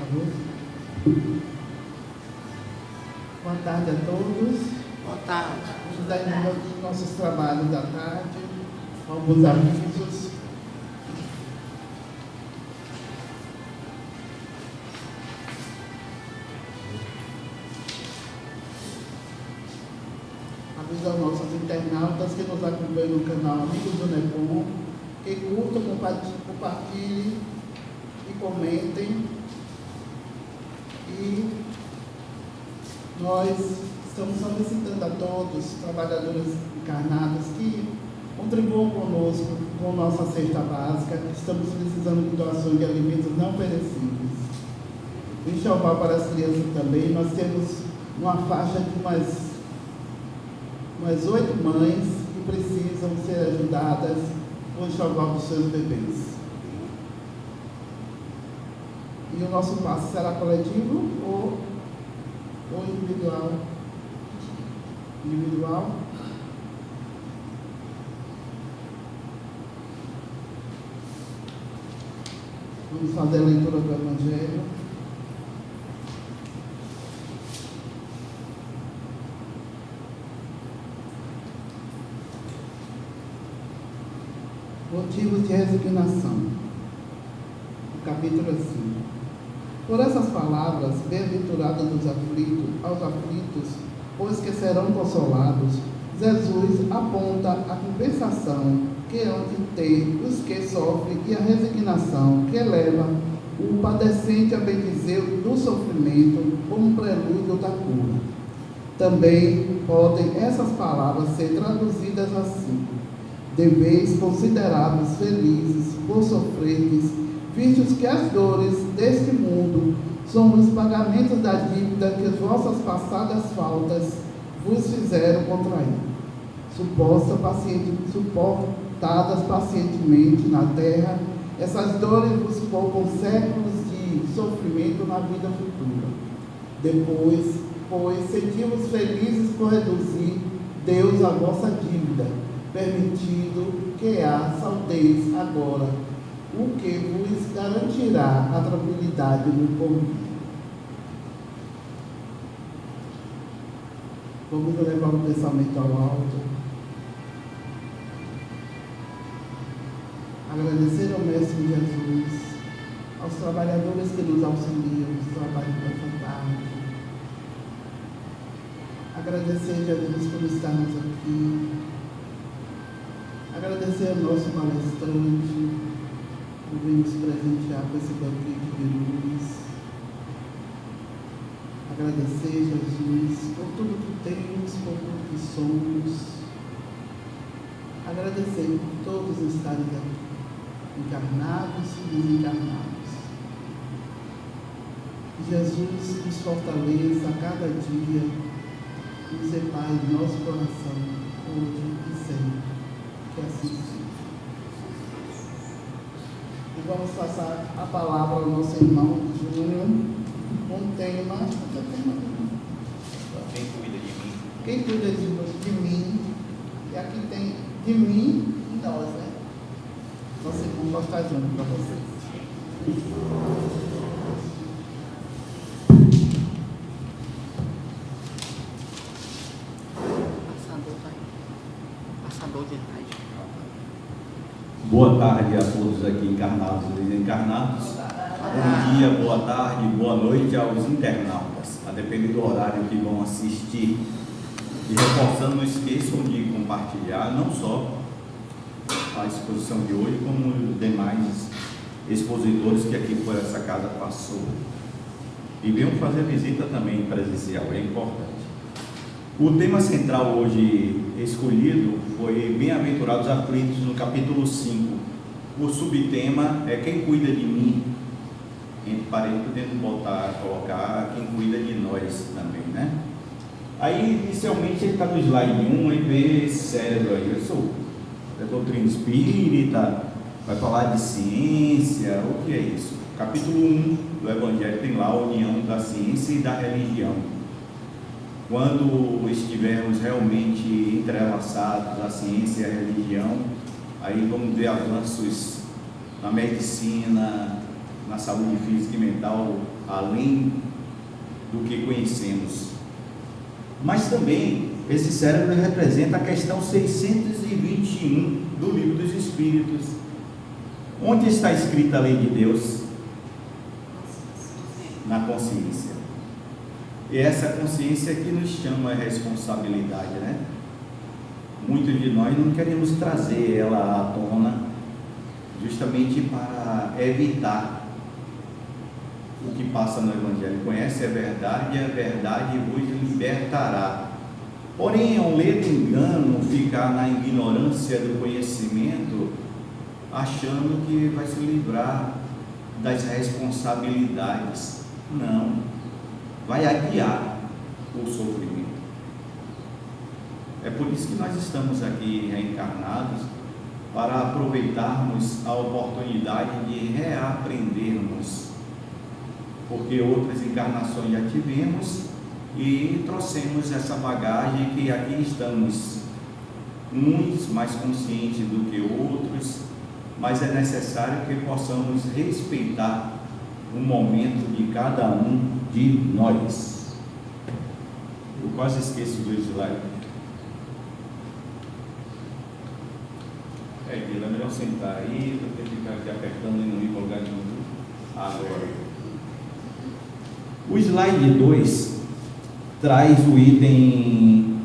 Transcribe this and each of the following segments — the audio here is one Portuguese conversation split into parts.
favor. Boa tarde a todos. Boa tarde. Vamos dar início aos nossos trabalhos da tarde. Alguns avisos. Aviso aos nossos internautas que nos acompanham no canal Amigos do Nepom, que curtam, compartilhem e comentem. E nós estamos solicitando a todos, trabalhadores encarnados, que contribuam conosco com nossa cesta básica. Estamos precisando de doações de alimentos não perecíveis. Enxoval para as crianças também. Nós temos uma faixa de umas 8 mães que precisam ser ajudadas com o enxoval dos seus bebês. E o nosso passo será coletivo ou individual? Individual? Vamos fazer a leitura do Evangelho. Motivos de resignação. O capítulo 5. Por essas palavras, bem-aventurados aos aflitos, pois que serão consolados, Jesus aponta a compensação que hão de ter os que sofrem e a resignação que leva o padecente a bendizer do sofrimento como prelúdio da cura. Também podem essas palavras ser traduzidas assim: deveis considerar-vos felizes por sofrerdes, vistos que as dores deste mundo são os pagamentos da dívida que as vossas passadas faltas vos fizeram contrair. Suportadas pacientemente na terra, essas dores vos poupam séculos de sofrimento na vida futura. Depois, pois, sentimos felizes por reduzir Deus a vossa dívida, permitindo que a saldeis agora, o que vos garantirá a tranquilidade no porvir. Vamos levar o pensamento ao alto. Agradecer ao Mestre Jesus, aos trabalhadores que nos auxiliam no trabalho dessa tarde. Agradecer, Jesus, por estarmos aqui. Agradecer ao nosso palestrante, por vir nos presentear com esse banquete de luz. Agradecer, Jesus, por tudo que temos, por tudo que somos. Agradecer por todos estarem aqui, encarnados e desencarnados. Jesus nos fortaleça a cada dia, nos repare em nosso coração, hoje e sempre. Que assim seja. E vamos passar a palavra ao nosso irmão Júnior, com o tema. Quem cuida de mim? Quem cuida de mim? E aqui tem de mim e nós, né? Nosso irmão vai estar junto para vocês. Passador de idade. Boa tarde a todos aqui, encarnados e desencarnados. Bom dia, boa tarde, boa noite aos internautas, a depender do horário que vão assistir. E reforçando, não esqueçam de compartilhar não só a exposição de hoje, como os demais expositores que aqui por essa casa passou. E venham fazer visita também presencial, é importante. O tema central hoje escolhido foi Bem-aventurados aflitos, no capítulo 5. O subtema é Quem cuida de mim. Entre parênteses, podemos colocar quem cuida de nós também, né? Aí, inicialmente, ele está no slide 1, aí vê esse cérebro aí. Eu sou da doutrina espírita, vai falar de ciência, o que é isso? Capítulo 1 do Evangelho tem lá a união da ciência e da religião. Quando estivermos realmente entrelaçados, a ciência e a religião, aí vamos ver avanços na medicina, na saúde física e mental além do que conhecemos. Mas também esse cérebro representa a questão 621 do Livro dos Espíritos. Onde está escrita a lei de Deus? Na consciência. E essa consciência que nos chama a responsabilidade, né? Muitos de nós não queremos trazer ela à tona, justamente para evitar o que passa no Evangelho. Conhece a verdade e a verdade vos libertará. Porém, é um ledo engano ficar na ignorância do conhecimento, achando que vai se livrar das responsabilidades. Não, vai adiar o sofrimento. É por isso que nós estamos aqui reencarnados, para aproveitarmos a oportunidade de reaprendermos, porque outras encarnações já tivemos e trouxemos essa bagagem que aqui estamos, uns mais conscientes do que outros, mas é necessário que possamos respeitar o momento de cada um de nós. Eu quase esqueço do slide. É melhor sentar aí do que ficar aqui apertando e não ir para lugar nenhum. Agora, o slide 2 traz o item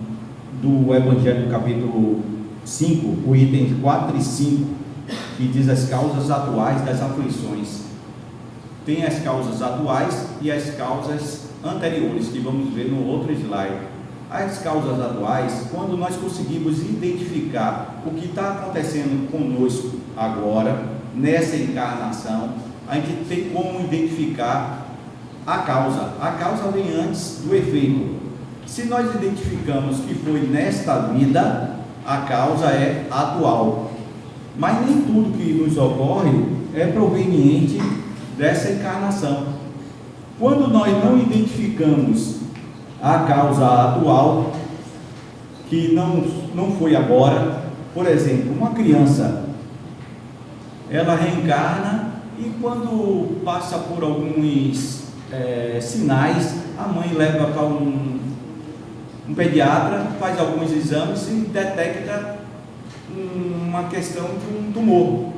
do Evangelho, capítulo 5, o item 4 e 5, que diz as causas atuais das aflições. Tem as causas atuais e as causas anteriores, que vamos ver no outro slide. As causas atuais, quando nós conseguimos identificar o que está acontecendo conosco agora, nessa encarnação, a gente tem como identificar a causa. A causa vem antes do efeito. Se nós identificamos que foi nesta vida, a causa é atual. Mas nem tudo que nos ocorre é proveniente dessa encarnação. Quando nós não identificamos a causa atual, que não foi agora, por exemplo, uma criança, ela reencarna e quando passa por alguns sinais, a mãe leva para um pediatra, faz alguns exames e detecta uma questão de um tumor.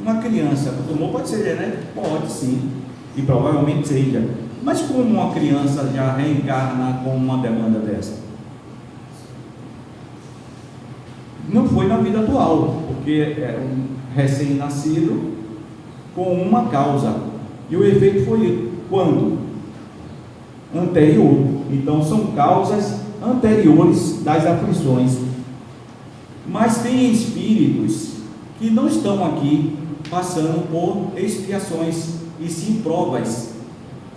Uma criança, o tumor pode ser genético? Pode sim, e provavelmente seja. Mas como uma criança já reencarna com uma demanda dessa? Não foi na vida atual, porque é um recém-nascido com uma causa. E o efeito foi quando? Anterior. Então são causas anteriores das aflições. Mas tem espíritos que não estão aqui passando por expiações, e sim provas,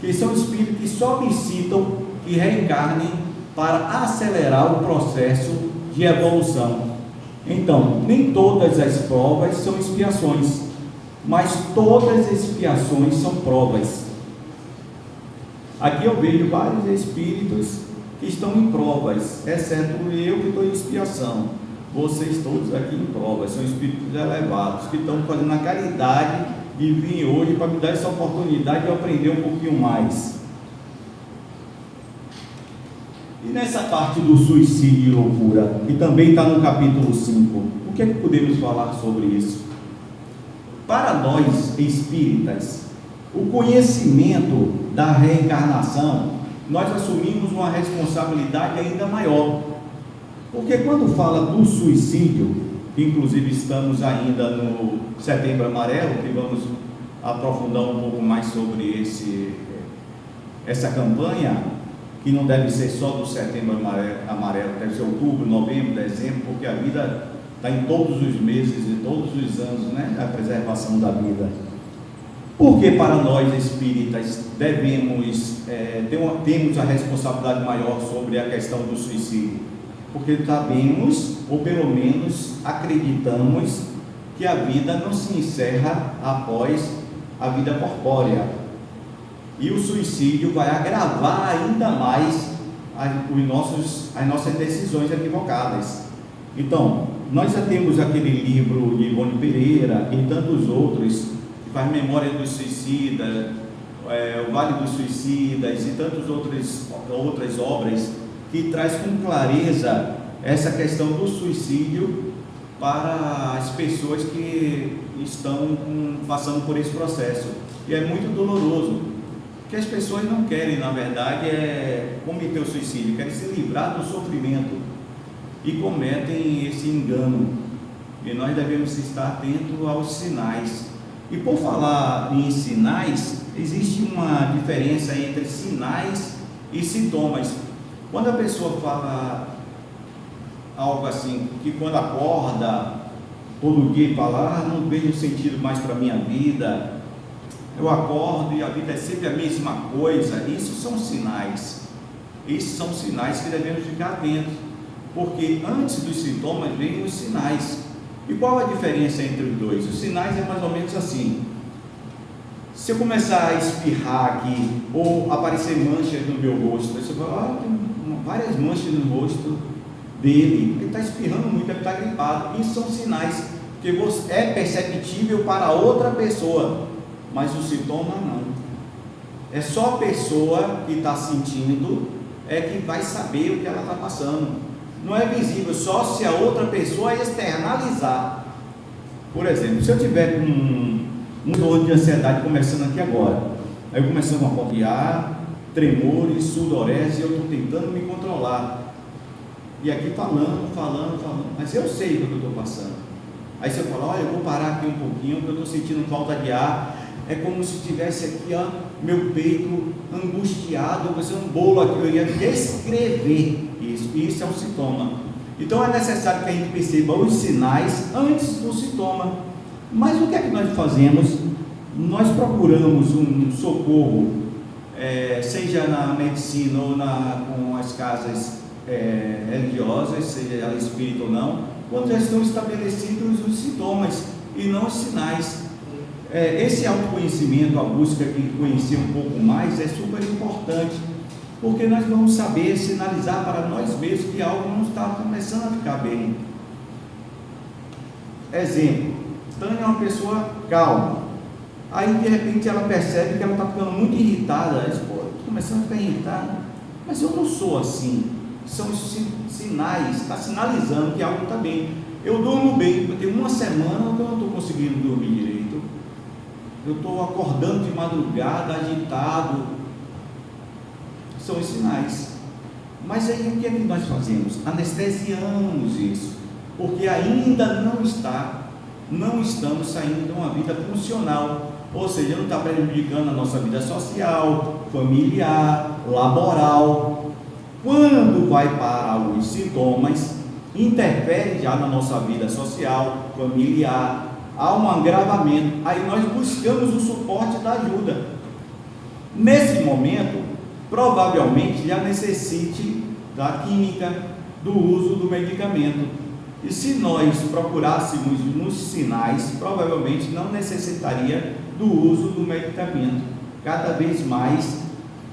que são espíritos que solicitam que reencarnem para acelerar o processo de evolução. Então, nem todas as provas são expiações, mas todas as expiações são provas. Aqui eu vejo vários espíritos que estão em provas, exceto eu que estou em expiação. Vocês todos aqui em provas, são espíritos elevados, que estão fazendo a caridade de vir hoje para me dar essa oportunidade de eu aprender um pouquinho mais. E nessa parte do suicídio e loucura, que também está no capítulo 5, o que é que podemos falar sobre isso? Para nós espíritas, o conhecimento da reencarnação, nós assumimos uma responsabilidade ainda maior, porque quando fala do suicídio, inclusive estamos ainda no Setembro Amarelo, que vamos aprofundar um pouco mais sobre essa campanha, que não deve ser só do Setembro Amarelo, deve ser outubro, novembro, dezembro, porque a vida está em todos os meses e todos os anos, né? A preservação da vida. Porque para nós espíritas temos a responsabilidade maior sobre a questão do suicídio? Porque sabemos, ou pelo menos acreditamos, que a vida não se encerra após a vida corpórea. E o suicídio vai agravar ainda mais as nossas decisões equivocadas. Então, nós já temos aquele livro de Ivone Pereira e tantos outros, que faz memória do suicida, o Vale dos Suicidas e tantas outras obras que traz com clareza essa questão do suicídio para as pessoas que estão passando por esse processo. E é muito doloroso, porque as pessoas não querem, na verdade, cometer o suicídio, querem se livrar do sofrimento e cometem esse engano. E nós devemos estar atentos aos sinais. E por falar em sinais, existe uma diferença entre sinais e sintomas. Quando a pessoa fala algo assim, que quando acorda todo dia e fala, não vejo sentido mais para a minha vida, eu acordo e a vida é sempre a mesma coisa, isso são sinais. Esses são sinais que devemos ficar atentos, porque antes dos sintomas vêm os sinais. E qual a diferença entre os dois? Os sinais é mais ou menos assim: se eu começar a espirrar aqui, ou aparecer manchas no meu rosto, você fala, tem várias manchas no rosto dele, ele está espirrando muito, ele está gripado. Isso são sinais que é perceptível para outra pessoa, mas o sintoma não. É só a pessoa que está sentindo que vai saber o que ela está passando. Não é visível, só se a outra pessoa externalizar. Por exemplo, se eu tiver com um dor de ansiedade começando aqui agora, aí começando a copiar, tremores, sudorese, eu estou tentando me controlar, e aqui falando, mas eu sei o que eu estou passando. Aí você fala, olha, eu vou parar aqui um pouquinho, porque eu estou sentindo falta de ar. É como se tivesse aqui, ó, meu peito angustiado, fazendo um bolo aqui. Eu ia descrever isso, e isso é um sintoma. Então é necessário que a gente perceba os sinais antes do sintoma. Mas o que é que nós fazemos? Nós procuramos um socorro, seja na medicina ou com as casas religiosas, seja ela espírita ou não, quando já estão estabelecidos os sintomas e não os sinais. Esse autoconhecimento, a busca de conhecer um pouco mais, é super importante, porque nós vamos saber sinalizar para nós mesmos que algo não está começando a ficar bem. Exemplo: Tânia é uma pessoa calma, aí de repente ela percebe que ela está ficando muito irritada. Ela diz, estou começando a ficar irritada, mas eu não sou assim. São os sinais, está sinalizando que algo não está bem. Eu durmo bem, eu tenho uma semana que eu não estou conseguindo dormir direito, eu estou acordando de madrugada, agitado. São os sinais. Mas aí o que é que nós fazemos? Anestesiamos isso, porque ainda não estamos saindo de uma vida funcional, ou seja, não está prejudicando a nossa vida social, familiar, laboral. Quando vai para os sintomas, interfere já na nossa vida social, familiar, há um agravamento, aí nós buscamos o suporte da ajuda. Nesse momento, provavelmente já necessite da química, do uso do medicamento. E se nós procurássemos nos sinais, provavelmente não necessitaria do uso do medicamento. Cada vez mais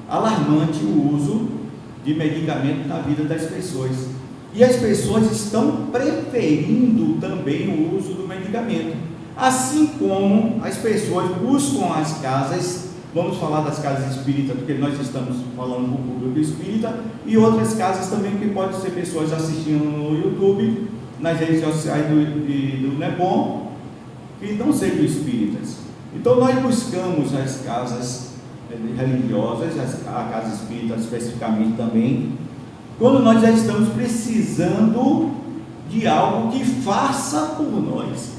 alarmante o uso de medicamento na vida das pessoas. E as pessoas estão preferindo também o uso do medicamento. Assim como as pessoas buscam as casas, vamos falar das casas espíritas, porque nós estamos falando com o público espírita, e outras casas também, que pode ser pessoas assistindo no YouTube, nas redes sociais do NEBOM, que não sejam espíritas. Então nós buscamos as casas religiosas, a casa espírita especificamente também, quando nós já estamos precisando de algo que faça por nós,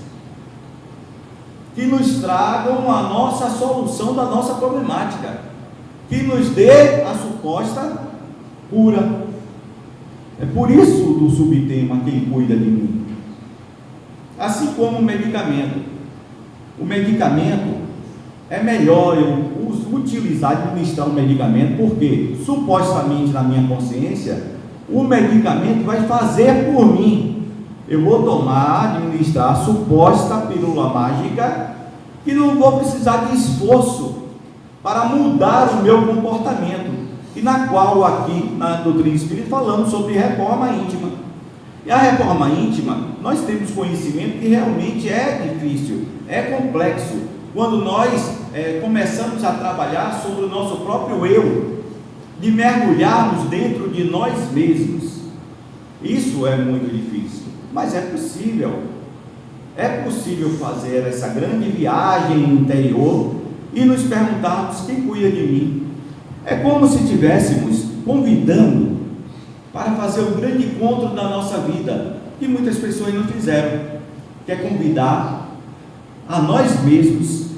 que nos tragam a nossa solução da nossa problemática, que nos dê a suposta cura. É por isso do subtema quem cuida de mim. Assim como o medicamento é melhor eu utilizar e administrar o medicamento, porque supostamente na minha consciência o medicamento vai fazer por mim. Eu vou tomar, administrar a suposta pílula mágica, que não vou precisar de esforço para mudar o meu comportamento, e na qual aqui na doutrina espírita falamos sobre reforma íntima. E a reforma íntima, nós temos conhecimento que realmente é difícil, é complexo, quando nós começamos a trabalhar sobre o nosso próprio eu, de mergulharmos dentro de nós mesmos. Isso é muito difícil, mas é possível. É possível fazer essa grande viagem interior e nos perguntarmos: quem cuida de mim? É como se estivéssemos convidando para fazer o grande encontro da nossa vida, que muitas pessoas não fizeram, que é convidar a nós mesmos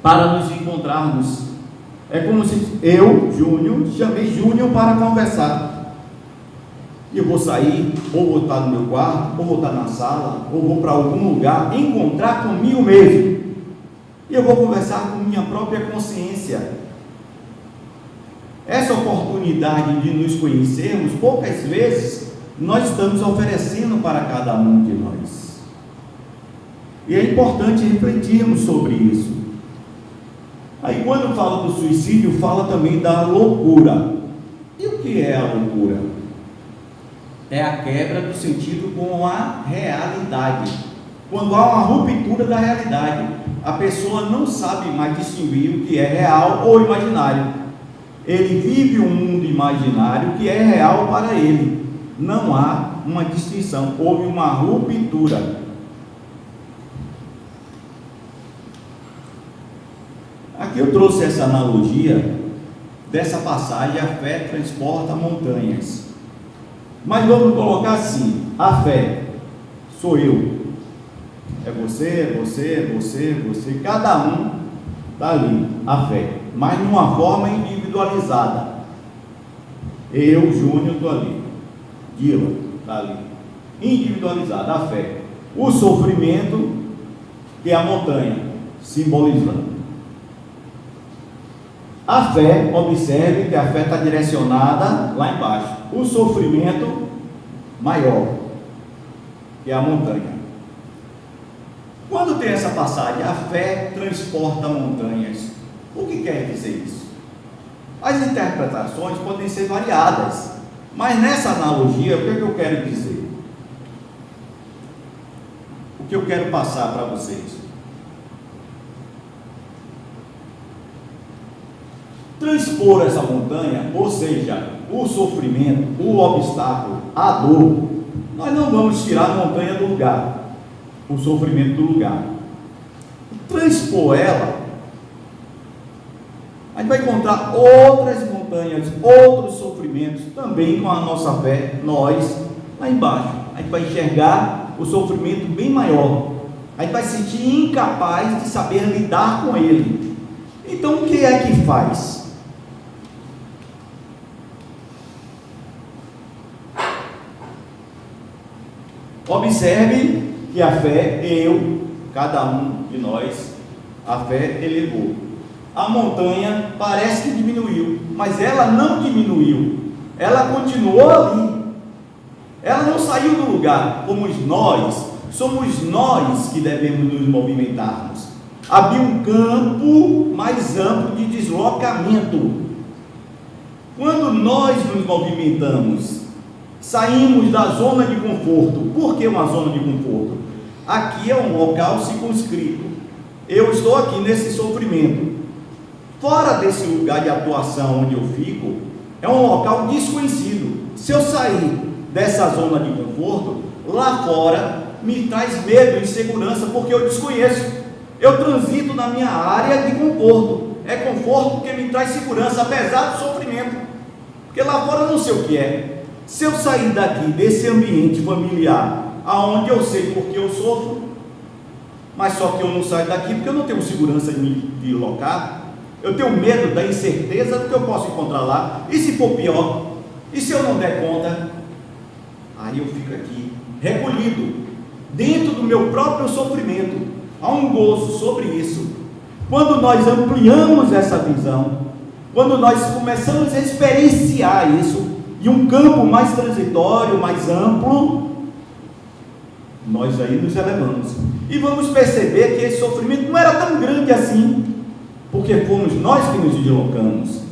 para nos encontrarmos. É como se eu, Júnior, chamei Júnior para conversar. E eu vou sair, ou vou estar no meu quarto, ou vou estar na sala, ou vou para algum lugar, encontrar comigo mesmo. E eu vou conversar com minha própria consciência. Essa oportunidade de nos conhecermos, poucas vezes, nós estamos oferecendo para cada um de nós. E é importante refletirmos sobre isso. Aí quando fala do suicídio, fala também da loucura. E o que é a loucura? É a quebra do sentido com a realidade. Quando há uma ruptura da realidade, a pessoa não sabe mais distinguir o que é real ou imaginário. Ele vive um mundo imaginário que é real para ele. Não há uma distinção, houve uma ruptura. Aqui eu trouxe essa analogia dessa passagem: a fé transporta montanhas. Mas vamos colocar assim: a fé sou eu, é você, cada um está ali, a fé, mas de uma forma individualizada. Eu, Júnior, estou ali, Dila está ali, individualizada, a fé. O sofrimento, que é a montanha, simbolizando. A fé, observe que a fé está direcionada lá embaixo. O sofrimento maior, que é a montanha. Quando tem essa passagem, a fé transporta montanhas, o que quer dizer isso? As interpretações podem ser variadas, mas nessa analogia, o que é que eu quero dizer? O que eu quero passar para vocês? Transpor essa montanha, ou seja, o sofrimento, o obstáculo, a dor, nós não vamos tirar a montanha do lugar, o sofrimento do lugar. Transpor ela, a gente vai encontrar outras montanhas, outros sofrimentos, também com a nossa fé, nós, lá embaixo. A gente vai enxergar o sofrimento bem maior, a gente vai se sentir incapaz de saber lidar com ele. Então o que é que faz? Observe que a fé, cada um de nós, a fé elevou. A montanha parece que diminuiu, mas ela não diminuiu, ela continuou ali, ela não saiu do lugar. Somos nós que devemos nos movimentarmos, abrir um campo mais amplo de deslocamento. Quando nós nos movimentamos, saímos da zona de conforto. Por que uma zona de conforto? Aqui é um local circunscrito, eu estou aqui nesse sofrimento. Fora desse lugar de atuação onde eu fico, é um local desconhecido. Se eu sair dessa zona de conforto, lá fora me traz medo, insegurança, porque eu desconheço. Eu transito na minha área de conforto. É conforto porque me traz segurança, apesar do sofrimento, porque lá fora eu não sei o que é. Se eu sair daqui, desse ambiente familiar, aonde eu sei porque eu sofro, mas só que eu não saio daqui porque eu não tenho segurança de me deslocar, eu tenho medo da incerteza do que eu posso encontrar lá, e se for pior, e se eu não der conta, aí eu fico aqui, recolhido, dentro do meu próprio sofrimento. Há um gozo sobre isso. Quando nós ampliamos essa visão, quando nós começamos a experienciar isso, e um campo mais transitório, mais amplo, nós aí nos elevamos, e vamos perceber que esse sofrimento não era tão grande assim, porque fomos nós que nos deslocamos.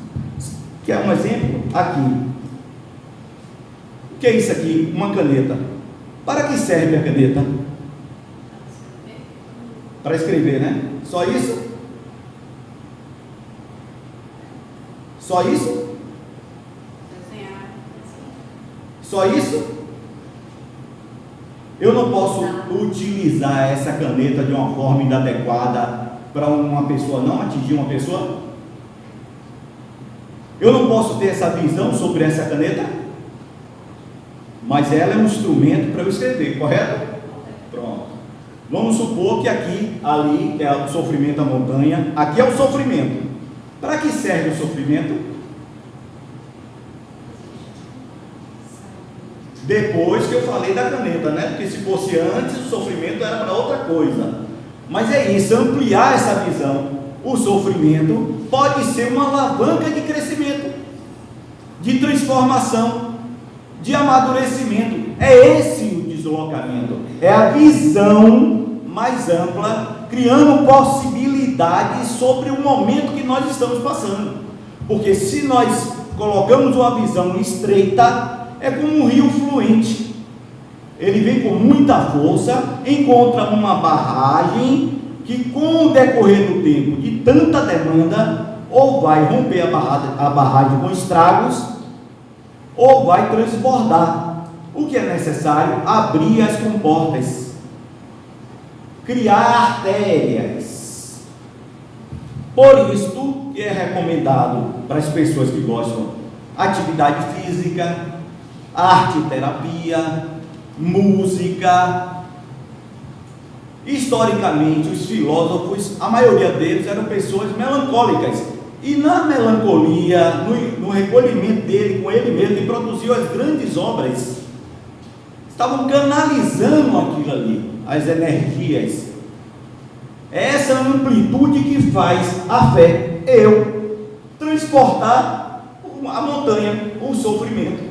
Quer um exemplo? Aqui, o que é isso aqui? Uma caneta. Para que serve a caneta? Para escrever, né? Só isso? Só isso? Desenhar. Só isso? Eu não posso utilizar essa caneta de uma forma inadequada para uma pessoa, não atingir uma pessoa? Eu não posso ter essa visão sobre essa caneta? Mas ela é um instrumento para eu escrever, correto? Pronto. Vamos supor que aqui, ali é o sofrimento, a montanha. Aqui é o sofrimento. Para que serve o sofrimento? Depois que eu falei da caneta, né? Porque se fosse antes, o sofrimento era para outra coisa. Mas é isso, ampliar essa visão. O sofrimento pode ser uma alavanca de crescimento, de transformação, de amadurecimento. É esse o deslocamento. É a visão mais ampla, criando possibilidades sobre o momento que nós estamos passando. Porque se nós colocamos uma visão estreita, é como um rio fluente. Ele vem com muita força, encontra uma barragem que, com o decorrer do tempo, de tanta demanda, ou vai romper a barragem com estragos, ou vai transbordar. O que é necessário? Abrir as comportas, criar artérias. Por isto que é recomendado para as pessoas que gostam atividade física, arte, terapia, música. Historicamente, os filósofos, a maioria deles eram pessoas melancólicas, e na melancolia, no recolhimento dele com ele mesmo, ele produziu as grandes obras. Estavam canalizando aquilo ali, as energias. É essa amplitude que faz a fé, eu, transportar a montanha, o sofrimento.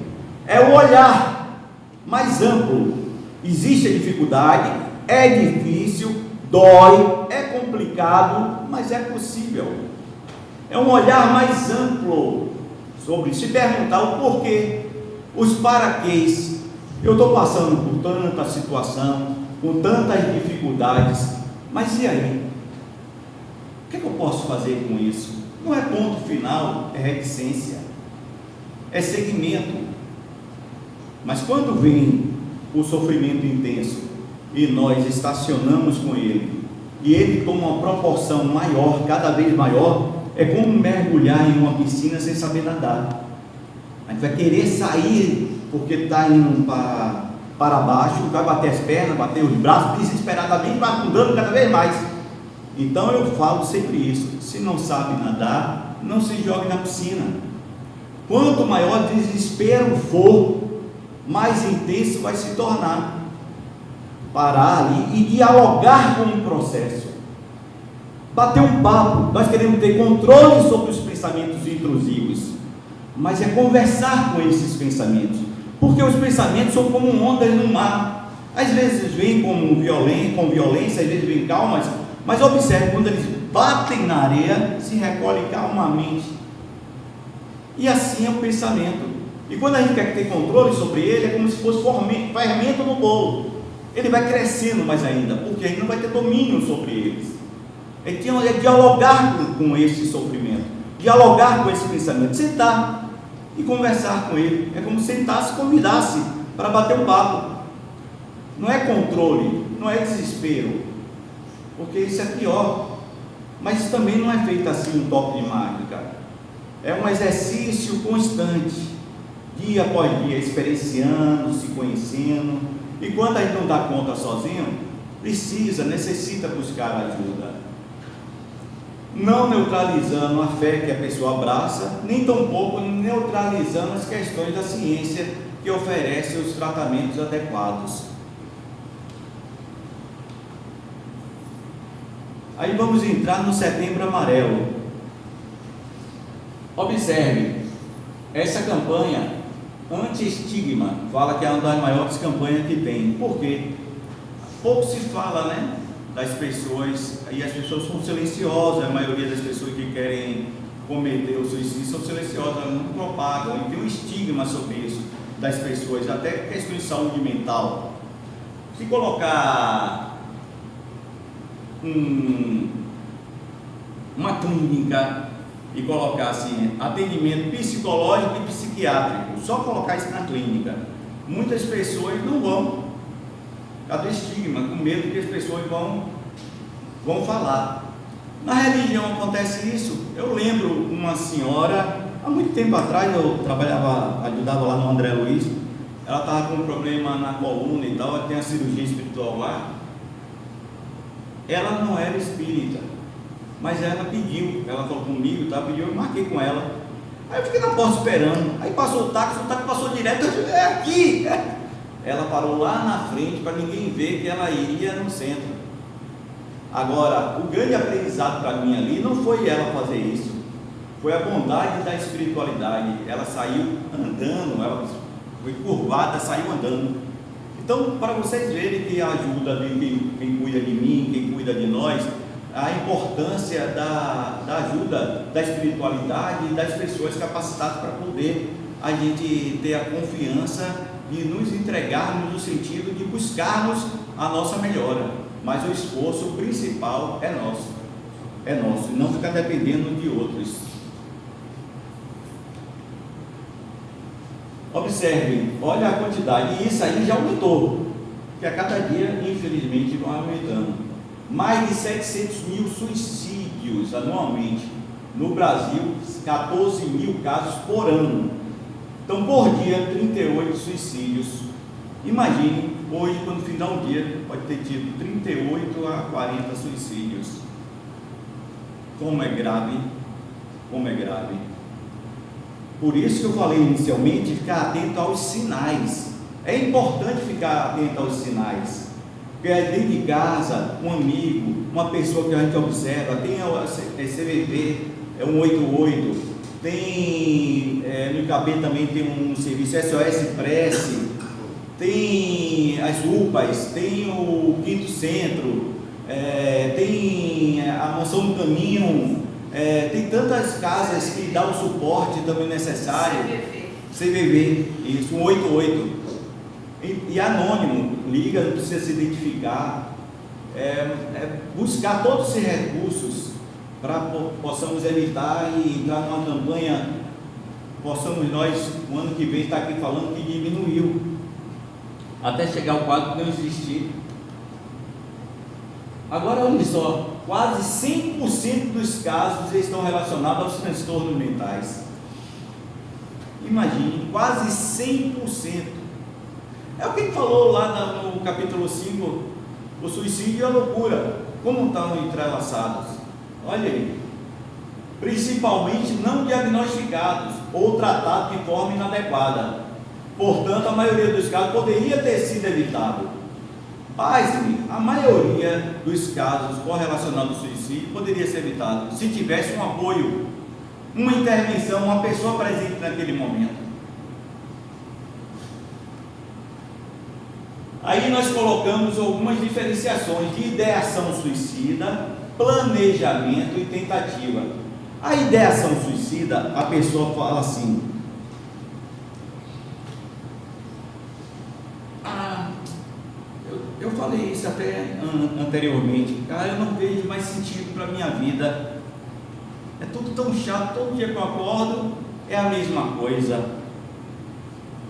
É o olhar mais amplo. Existe a dificuldade, é difícil, dói, é complicado, mas é possível. É um olhar mais amplo sobre se perguntar o porquê, os paraquês. Eu estou passando por tanta situação, com tantas dificuldades, mas e aí? O que eu posso fazer com isso? Não é ponto final, é reticência, é segmento. Mas quando vem o sofrimento intenso e nós estacionamos com ele, e ele toma uma proporção maior, cada vez maior, é como mergulhar em uma piscina sem saber nadar. A gente vai querer sair porque está indo para baixo, vai bater as pernas, bater os braços, desesperadamente, vai afundando cada vez mais. Então eu falo sempre isso: se não sabe nadar, não se jogue na piscina. Quanto maior o desespero for, mais intenso vai se tornar. Parar ali e dialogar com o processo, bater um papo. Nós queremos ter controle sobre os pensamentos intrusivos, mas é conversar com esses pensamentos, porque os pensamentos são como ondas no mar. Às vezes vêm com violência, às vezes vêm calmas, mas observe, quando eles batem na areia, se recolhem calmamente. E assim é o pensamento. E quando a gente quer ter controle sobre ele, é como se fosse fermento no bolo. Ele vai crescendo mais ainda, porque a gente não vai ter domínio sobre eles. É dialogar com esse sofrimento, dialogar com esse pensamento, sentar e conversar com ele. É como sentar, se convidasse para bater um papo. Não é controle, não é desespero, porque isso é pior. Mas isso também não é feito assim um toque de mágica. É um exercício constante, dia após dia, experienciando, se conhecendo. E quando a gente não dá conta sozinho, necessita buscar ajuda. Não neutralizando a fé que a pessoa abraça, nem tampouco neutralizando as questões da ciência que oferece os tratamentos adequados. Aí vamos entrar no Setembro Amarelo. Observe, essa campanha anti-estigma, fala que é uma das maiores campanhas que tem. Por quê? Pouco se fala, né, das pessoas, e as pessoas são silenciosas. A maioria das pessoas que querem cometer o suicídio são silenciosas, elas não propagam, e tem um estigma sobre isso das pessoas, até questões de saúde mental. Se colocar uma clínica e colocar assim, atendimento psicológico e psiquiátrico, só colocar isso na clínica, muitas pessoas não vão, cadê o estigma, com medo que as pessoas vão falar. Na religião acontece isso. Eu lembro uma senhora, há muito tempo atrás, eu ajudava lá no André Luiz, ela estava com um problema na coluna e tal, ela tem a cirurgia espiritual lá. Ela não era espírita, mas ela pediu, ela falou comigo, tá? Pediu, eu marquei com ela. Aí eu fiquei na porta esperando, aí passou o táxi passou direto, é aqui! Ela parou lá na frente para ninguém ver que ela iria no centro. Agora, o grande aprendizado para mim ali não foi ela fazer isso, foi a bondade da espiritualidade. Ela saiu andando, ela foi curvada, saiu andando. Então, para vocês verem que a ajuda de quem cuida de mim, quem cuida de nós, a importância da ajuda da espiritualidade e das pessoas capacitadas para poder a gente ter a confiança de nos entregarmos no sentido de buscarmos a nossa melhora. Mas o esforço principal é nosso, e não ficar dependendo de outros. Observem, olha a quantidade, e isso aí já aumentou, que a cada dia, infelizmente, vão aumentando. Mais de 700 mil suicídios anualmente. No Brasil, 14 mil casos por ano. Então, por dia, 38 suicídios. Imagine, hoje, quando final do dia, pode ter tido 38 a 40 suicídios. Como é grave, como é grave. Por isso que eu falei inicialmente, ficar atento aos sinais. É importante ficar atento aos sinais. Porque é dentro de casa, um amigo, uma pessoa que a gente observa, tem a CVV, é 188, tem, no IKB também tem um serviço SOS Prece, tem as UPAs, tem o Quinto Centro, tem a Mansão do Caminho, tem tantas casas que dão o suporte também necessário. CVV, isso, 188. E anônimo, liga, não precisa se identificar. Buscar todos esses recursos para possamos evitar e entrar numa campanha, possamos nós, o ano que vem, estar aqui falando que diminuiu, até chegar ao quadro que não existir. Agora, olha só, quase 100% dos casos estão relacionados aos transtornos mentais. Imagine, quase 100%. É o que ele falou lá no capítulo 5, o suicídio e a loucura, como estão entrelaçados. Olha aí, principalmente não diagnosticados ou tratados de forma inadequada. Portanto, a maioria dos casos poderia ter sido evitado. Pasme, a maioria dos casos correlacionados ao suicídio poderia ser evitado se tivesse um apoio, uma intervenção, uma pessoa presente naquele momento. Aí nós colocamos algumas diferenciações de ideação suicida, planejamento e tentativa. A ideação suicida, a pessoa fala assim: eu falei isso até anteriormente, cara, eu não vejo mais sentido para a minha vida, é tudo tão chato, todo dia que eu acordo é a mesma coisa,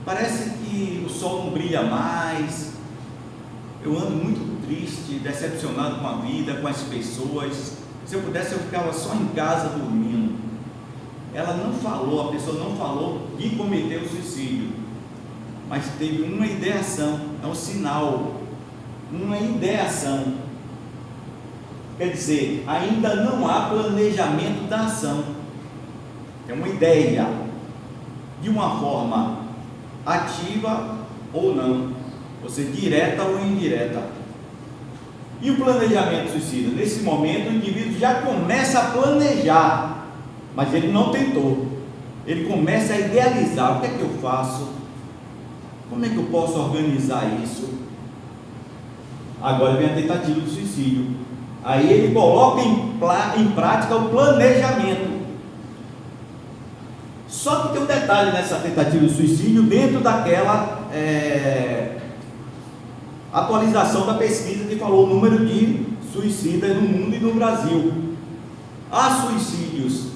parece que o sol não brilha mais, eu ando muito triste, decepcionado com a vida, com as pessoas. Se eu pudesse, eu ficava só em casa dormindo. Ela não falou, a pessoa não falou de cometer o suicídio, mas teve uma ideação, é um sinal, uma ideação. Quer dizer, ainda não há planejamento da ação, é uma ideia, de uma forma ativa ou não, ou seja, direta ou indireta. E o planejamento suicida? Nesse momento o indivíduo já começa a planejar, mas ele não tentou, ele começa a idealizar: o que é que eu faço? Como é que eu posso organizar isso? Agora vem a tentativa de suicídio. Aí ele coloca em prática o planejamento. Só que tem um detalhe nessa tentativa de suicídio, dentro daquela atualização da pesquisa que falou o número de suicidas no mundo e no Brasil. Há suicídios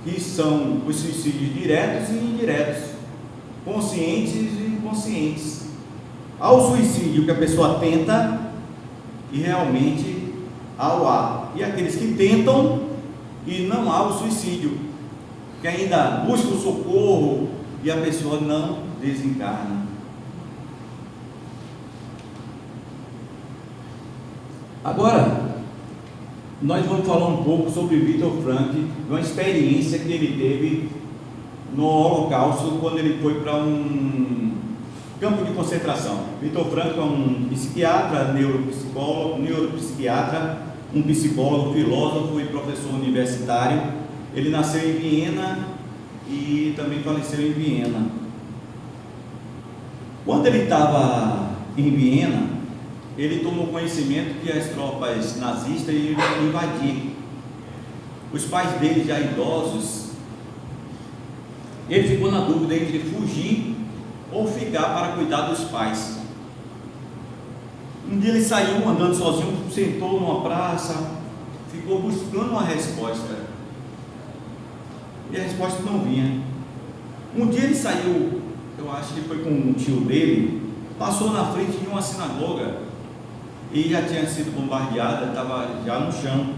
que são os suicídios diretos e indiretos, conscientes e inconscientes. Há o suicídio que a pessoa tenta e realmente há. E aqueles que tentam e não há o suicídio, que ainda busca o socorro e a pessoa não desencarna. Agora, nós vamos falar um pouco sobre Viktor Frankl, uma experiência que ele teve no Holocausto, quando ele foi para um campo de concentração. Viktor Frankl é um psiquiatra, neuropsiquiatra, um psicólogo, filósofo e professor universitário. Ele nasceu em Viena e também faleceu em Viena. Quando ele estava em Viena, ele tomou conhecimento que as tropas nazistas iam invadir. Os pais dele, já idosos, ele ficou na dúvida entre fugir ou ficar para cuidar dos pais. Um dia ele saiu andando sozinho, sentou numa praça, ficou buscando uma resposta, e a resposta não vinha. Um dia ele saiu, eu acho que foi com um tio dele, passou na frente de uma sinagoga, e já tinha sido bombardeada, estava já no chão,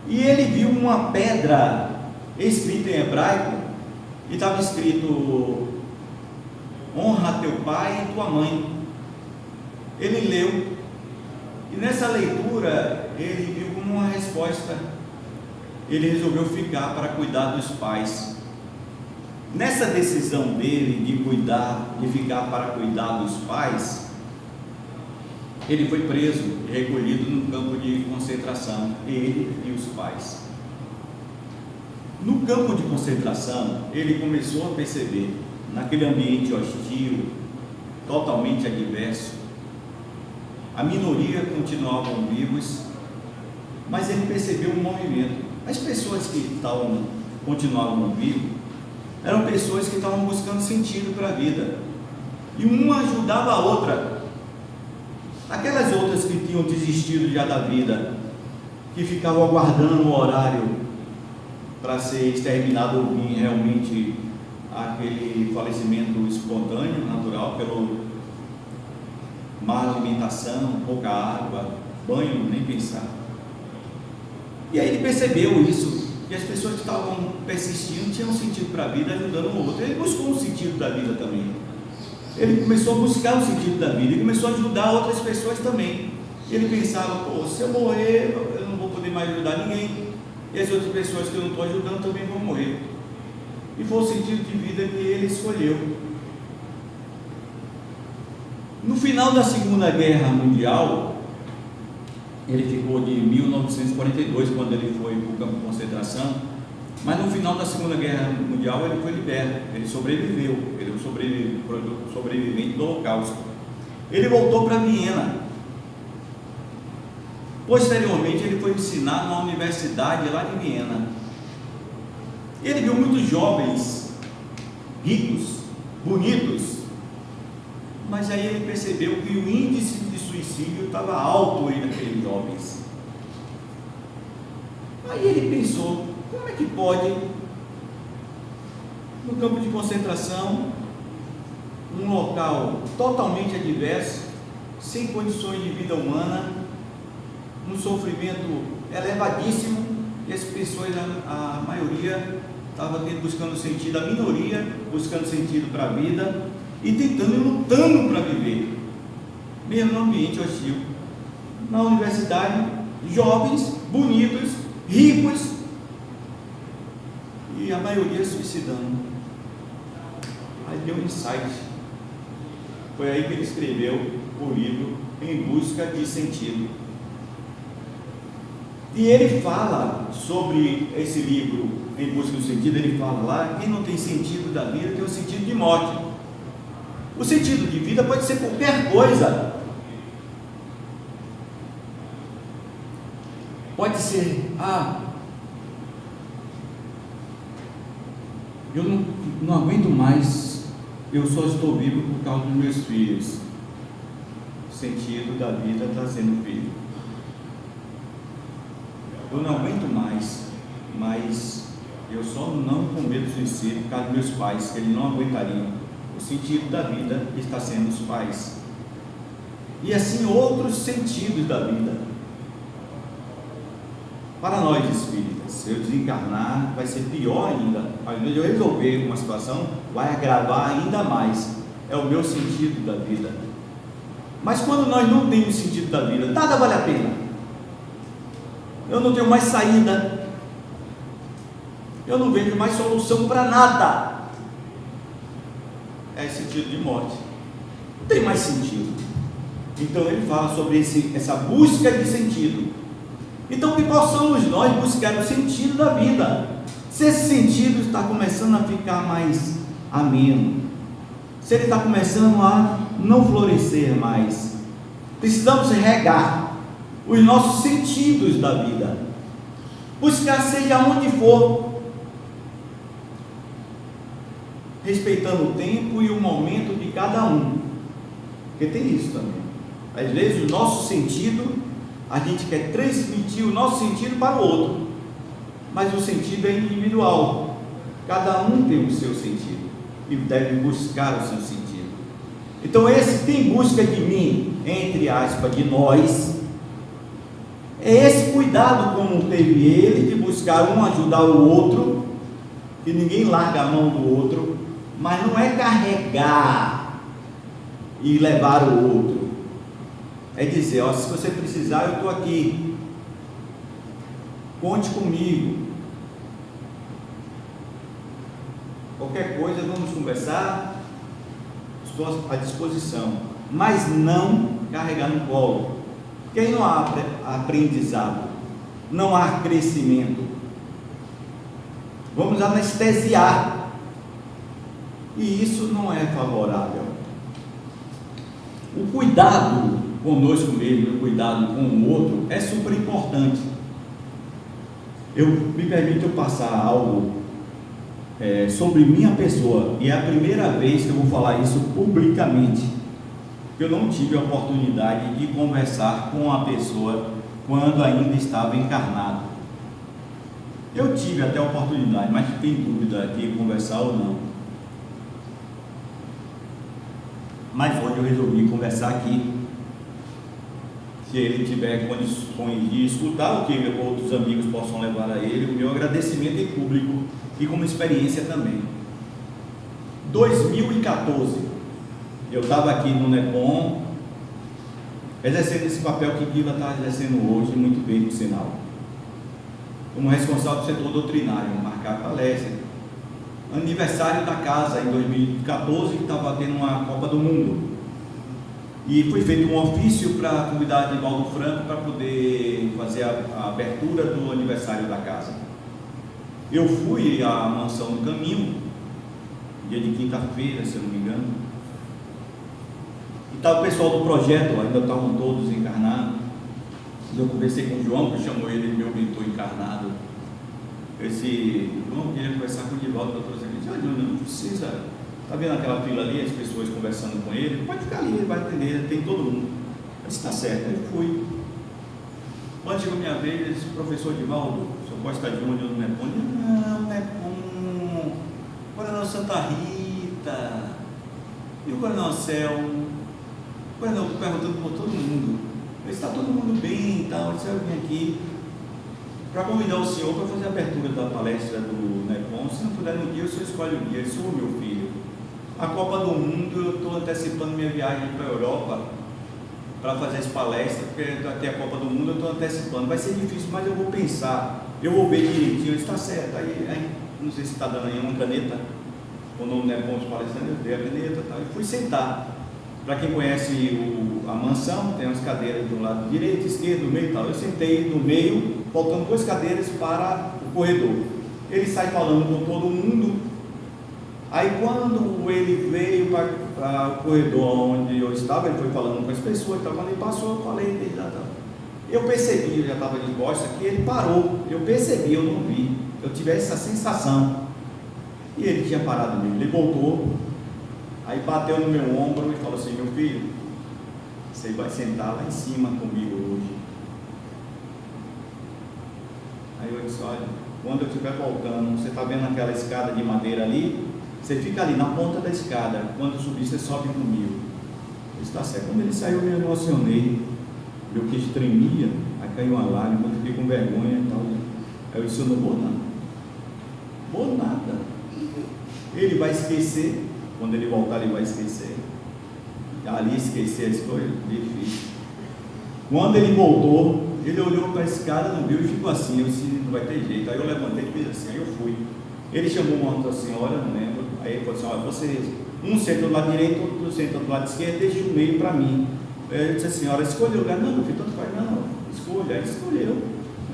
e ele viu uma pedra escrita em hebraico, e estava escrito: honra teu pai e tua mãe. Ele leu, e nessa leitura ele viu como uma resposta. Ele resolveu ficar para cuidar dos pais. Nessa decisão dele de ficar para cuidar dos pais, ele foi preso e recolhido no campo de concentração, ele e os pais. No campo de concentração, ele começou a perceber, naquele ambiente hostil, totalmente adverso, a minoria continuavam vivos, mas ele percebeu um movimento. As pessoas que continuavam vivas eram pessoas que estavam buscando sentido para a vida, e uma ajudava a outra. Aquelas outras que tinham desistido já da vida, que ficavam aguardando o horário para ser exterminado ou vir realmente aquele falecimento espontâneo, natural, pelo má alimentação, pouca água, banho, nem pensar. E aí ele percebeu isso, que as pessoas que estavam persistindo tinham sentido para a vida, ajudando o outro. Ele buscou um sentido da vida também. Ele começou a buscar o sentido da vida e começou a ajudar outras pessoas também. Ele pensava: pô, se eu morrer, eu não vou poder mais ajudar ninguém, e as outras pessoas que eu não estou ajudando também vão morrer. E foi o sentido de vida que ele escolheu. No final da Segunda Guerra Mundial, ele ficou de 1942, quando ele foi para o campo de concentração, mas no final da Segunda Guerra Mundial ele foi liberto, ele sobreviveu, ele é um sobrevivente do Holocausto. Ele voltou para Viena. Posteriormente ele foi ensinar numa universidade lá de Viena. Ele viu muitos jovens, ricos, bonitos, mas aí ele percebeu que o índice de suicídio estava alto aí naqueles jovens. Aí ele pensou: como é que pode, no campo de concentração, um local totalmente adverso, sem condições de vida humana, um sofrimento elevadíssimo, e as pessoas, a maioria, estava buscando sentido, a minoria buscando sentido para a vida e tentando e lutando para viver, mesmo no ambiente hostil. Na universidade, jovens, bonitos, ricos, e a maioria suicidando. Aí deu um insight. Foi aí que ele escreveu o livro Em Busca de Sentido. E ele fala sobre esse livro, Em Busca do Sentido. Ele fala lá: quem não tem sentido da vida tem um sentido de morte. O sentido de vida pode ser qualquer coisa. Pode ser: eu não aguento mais, eu só estou vivo por causa dos meus filhos. sentido da vida está sendo filho. Eu não aguento mais, mas eu só não cometo suicídio por causa dos meus pais, que eles não aguentariam. O sentido da vida está sendo os pais. E assim outros sentidos da vida. Para nós espíritas, se eu desencarnar, vai ser pior ainda. Ao invés de eu resolver uma situação, vai agravar ainda mais. É o meu sentido da vida. Mas quando nós não temos sentido da vida, nada vale a pena. Eu não tenho mais saída. Eu não vejo mais solução para nada. É sentido de morte. Não tem mais sentido. Então ele fala sobre essa busca de sentido. Então que possamos nós buscar o sentido da vida. Se esse sentido está começando a ficar mais ameno, se ele está começando a não florescer mais, precisamos regar os nossos sentidos da vida, buscar seja onde for, respeitando o tempo e o momento de cada um, porque tem isso também. Às vezes o nosso sentido, a gente quer transmitir o nosso sentido para o outro, mas o sentido é individual, cada um tem o seu sentido e deve buscar o seu sentido. Então esse quem busca de mim, entre aspas, de nós, é esse cuidado como teve ele, de buscar um ajudar o outro, que ninguém larga a mão do outro, mas não é carregar e levar o outro, é dizer, ó, se você precisar eu estou aqui, conte comigo, qualquer coisa vamos conversar, estou à disposição, mas não carregar no colo, porque aí não há aprendizado, não há crescimento, vamos anestesiar, e isso não é favorável. O cuidado conosco mesmo, o cuidado com o outro é super importante. Me permite eu passar algo sobre minha pessoa, e é a primeira vez que eu vou falar isso publicamente. Eu não tive a oportunidade de conversar com a pessoa quando ainda estava encarnado. Eu tive até a oportunidade, mas fiquei em dúvida de conversar ou não. Mas hoje eu resolvi conversar aqui. Se ele tiver condições de escutar, o que outros amigos possam levar a ele, o meu agradecimento em público e como experiência também. 2014, eu estava aqui no NEPOM, exercendo esse papel que Guila está exercendo hoje, muito bem, por sinal, como responsável do setor doutrinário, marcar palestra. Aniversário da casa em 2014, que estava tendo uma Copa do Mundo. E foi feito um ofício para a comunidade de Valdo Franco para poder fazer a abertura do aniversário da casa. Eu fui à Mansão do Caminho, dia de quinta-feira, se eu não me engano. E estava o pessoal do projeto, ainda estavam todos encarnados. E eu conversei com o João, que chamou ele meu mentor encarnado. Eu disse, João, eu queria conversar com o Divaldo, doutor Zé. Ele disse, não precisa. Está vendo aquela fila ali, as pessoas conversando com ele? Pode ficar ali, ele vai atender, tem todo mundo. Eu disse, está certo, eu fui. Quando chegou a minha vez, ele disse, professor Divaldo, o senhor pode estar de onde eu não Nepom? Não, Nepom, Coronel Santa Rita, e o Coronel Anselmo? O Coronel, estou perguntando por todo mundo. Ele disse, está todo mundo bem e tal. Eu disse, eu vim aqui para convidar o senhor para fazer a abertura da palestra do NEPOM. Se não puder no dia, o senhor escolhe o dia. Eu sou meu filho. A Copa do Mundo, eu estou antecipando minha viagem para a Europa para fazer as palestras, porque até a Copa do Mundo eu estou antecipando. Vai ser difícil, mas eu vou pensar, eu vou ver direitinho. Está certo. Aí, não sei se está dando aí uma caneta, o nome NEPOM dos palestrantes, eu dei a caneta, tá? E fui sentar. Para quem conhece a mansão, tem umas cadeiras do lado direito, esquerdo, meio e tal. Eu sentei no meio, faltando 2 cadeiras para o corredor. Ele sai falando com todo mundo. Aí quando ele veio para o corredor onde eu estava, ele foi falando com as pessoas, então quando ele passou, eu falei dele lá. Eu percebi, eu já estava de costas, que ele parou. Eu percebi, eu não vi. Eu tive essa sensação. E ele tinha parado mesmo. Ele voltou. Aí bateu no meu ombro e falou assim, meu filho, Você vai sentar lá em cima comigo hoje. Aí eu disse, olha, quando eu estiver voltando, você está vendo aquela escada de madeira ali? Você fica ali na ponta da escada, quando subir você sobe comigo. Eu disse, tá certo. Quando ele saiu, eu me emocionei, meu queixo tremia, aí caiu uma lágrima, eu fiquei com vergonha e tal. Aí eu disse, eu não vou não. Vou nada. Ele vai esquecer, quando ele voltar ele vai esquecer. Ali esquecer as coisas, difícil. Quando ele voltou, ele olhou para a escada, não viu e ficou assim. Eu disse, não vai ter jeito. Aí eu levantei e fiz assim, aí eu fui. Ele chamou uma outra senhora, não lembro. Aí ele falou assim, olha, vocês, um senta do lado direito, outro senta do lado esquerdo, deixa o meio para mim. Aí eu disse, a senhora, escolheu o lugar? Não, meu filho, tanto faz, não, escolha. Aí escolheu.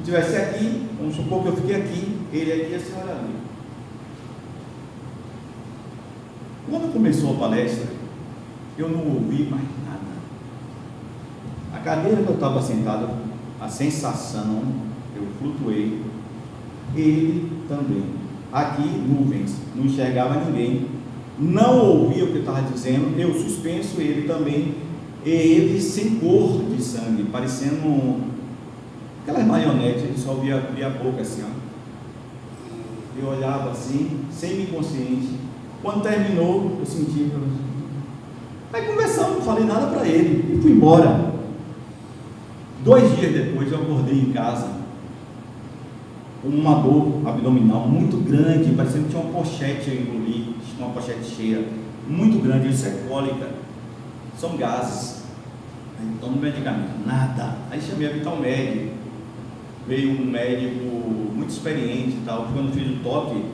Se eu estivesse aqui, vamos supor que eu fiquei aqui, ele aqui e a senhora ali. Quando começou a palestra, eu não ouvi mais nada. A cadeira que eu estava sentado, a sensação, eu flutuei, ele também. Aqui, nuvens, não enxergava ninguém, não ouvia o que eu estava dizendo, eu suspenso, ele também, e ele sem cor de sangue, parecendo aquelas marionetes, ele só via a boca assim, ó. Eu olhava assim, semi-consciente. Quando terminou, eu senti. Aí conversamos, não falei nada para ele e fui embora. 2 dias depois eu acordei em casa com uma dor abdominal muito grande, parecendo que tinha uma pochete eu engoli, uma pochete cheia, muito grande. Isso é cólica, são gases. Aí tomo medicamento, nada. Aí chamei a Vitalmed, veio um médico muito experiente e tal. Quando fiz o toque,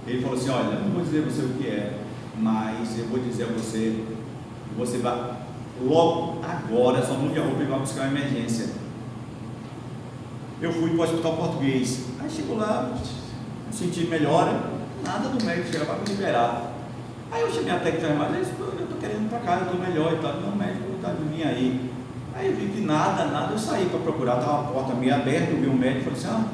ele falou assim, olha, não vou dizer a você o que é, mas eu vou dizer a você, você vai logo agora, só mude a roupa e vai buscar uma emergência. Eu fui para o hospital português, aí chegou lá, senti melhora, nada do médico chegar para me liberar. Aí eu cheguei até que enfermagem, eu estou querendo ir para casa, eu estou melhor e tal. Não, o médico não está de vir aí. Aí eu vi que nada, eu saí para procurar, estava a porta meio aberta, eu vi o médico e falei assim,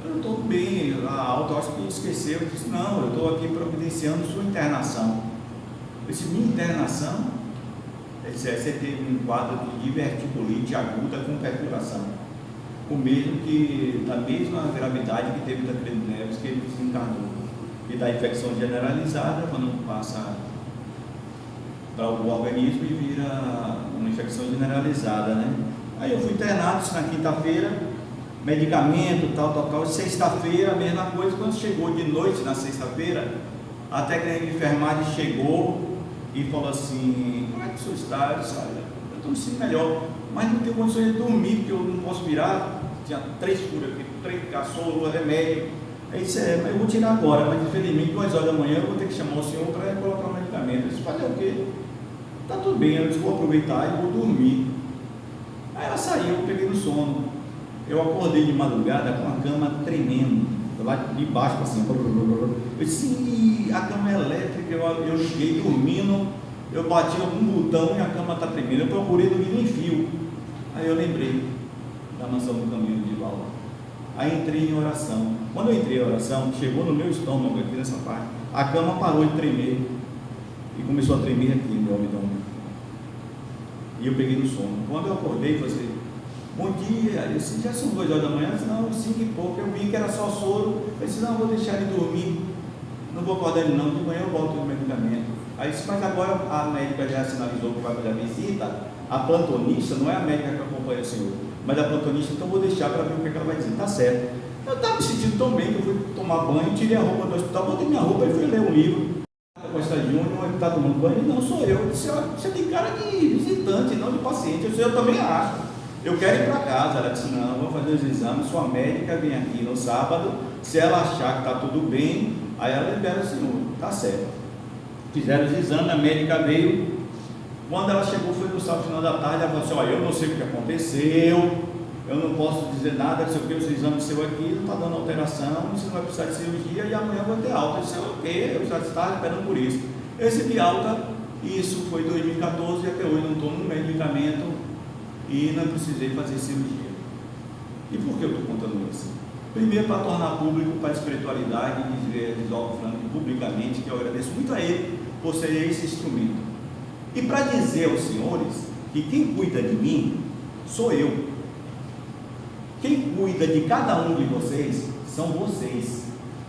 eu estou bem, a alta, acho que esqueceu. Eu disse, não, eu estou aqui providenciando sua internação. Eu disse, minha internação? Ele disse, você teve um quadro de diverticulite aguda com perfuração, o mesmo que, da mesma gravidade que teve Tancredo Neves, que ele desencarnou. E da infecção generalizada, quando passa para o organismo e vira uma infecção generalizada, né? Aí eu fui internado na quinta-feira, medicamento, tal. Sexta-feira, a mesma coisa. Quando chegou de noite na sexta-feira, a técnica de enfermagem chegou e falou assim, como é que o senhor está? Eu disse, olha, eu estou me sentindo melhor, mas não tenho condições de dormir, porque eu não posso virar. Tinha 3 furas aqui, 3 caçouros, remédio. Aí disse, mas eu vou tirar agora, mas infelizmente 2 horas da manhã eu vou ter que chamar o senhor para colocar o medicamento. Eu disse, fazer o quê? Tá tudo bem, eu disse, vou aproveitar e vou dormir. Aí ela saiu, eu peguei no sono. Eu acordei de madrugada com a cama tremendo, lá de baixo para cima. Eu disse, a cama é elétrica, eu liguei dormindo, eu bati algum botão e a cama está tremendo. Eu procurei dormir no fio. Aí eu lembrei da mansão do caminho de Valor. Aí entrei em oração. Quando eu entrei em oração, chegou no meu estômago, aqui nessa parte, a cama parou de tremer e começou a tremer aqui no meu abdômen. E eu peguei no sono. Quando eu acordei, falei assim, bom dia. Eu disse, já são 2 horas da manhã? Eu disse, não, 5 e pouco. Eu vi que era só soro. Eu disse, não, vou deixar ele dormir. Não vou acordar ele não, de manhã eu volto no medicamento. Aí disse, mas agora a médica já sinalizou que vai fazer a visita. A plantonista, não é a médica que acompanha o senhor, mas a plantonista, então eu vou deixar para ver o que ela vai dizer. Tá certo. Eu estava me sentindo tão bem que eu fui tomar banho, tirei a roupa do hospital, botei minha roupa e fui ler um livro. Costa Júnior, ele está tomando banho? Não, sou eu. Eu disse, você tem cara de visitante, não de paciente. Eu disse, eu também acho. Eu quero ir para casa. Ela disse, não, vou fazer os exames, sua médica vem aqui no sábado, se ela achar que está tudo bem, aí ela libera o senhor. Tá certo. Fizeram os exames, a médica veio. Quando ela chegou, foi no sábado, final da tarde, ela falou assim, olha, eu não sei o que aconteceu, eu não posso dizer nada, não sei o que, os exames seu aqui, não está dando alteração, você não vai precisar de cirurgia e amanhã vai ter alta. Eu disse, ok, eu já estava esperando por isso. Eu recebi alta, e isso foi em 2014 e até hoje não tomo medicamento e não precisei fazer cirurgia. E por que eu estou contando isso? Primeiro, para tornar público para a espiritualidade e dizer a Divaldo Franco publicamente que eu agradeço muito a ele por ser esse instrumento. E para dizer aos senhores que quem cuida de mim sou eu. Quem cuida de cada um de vocês são vocês.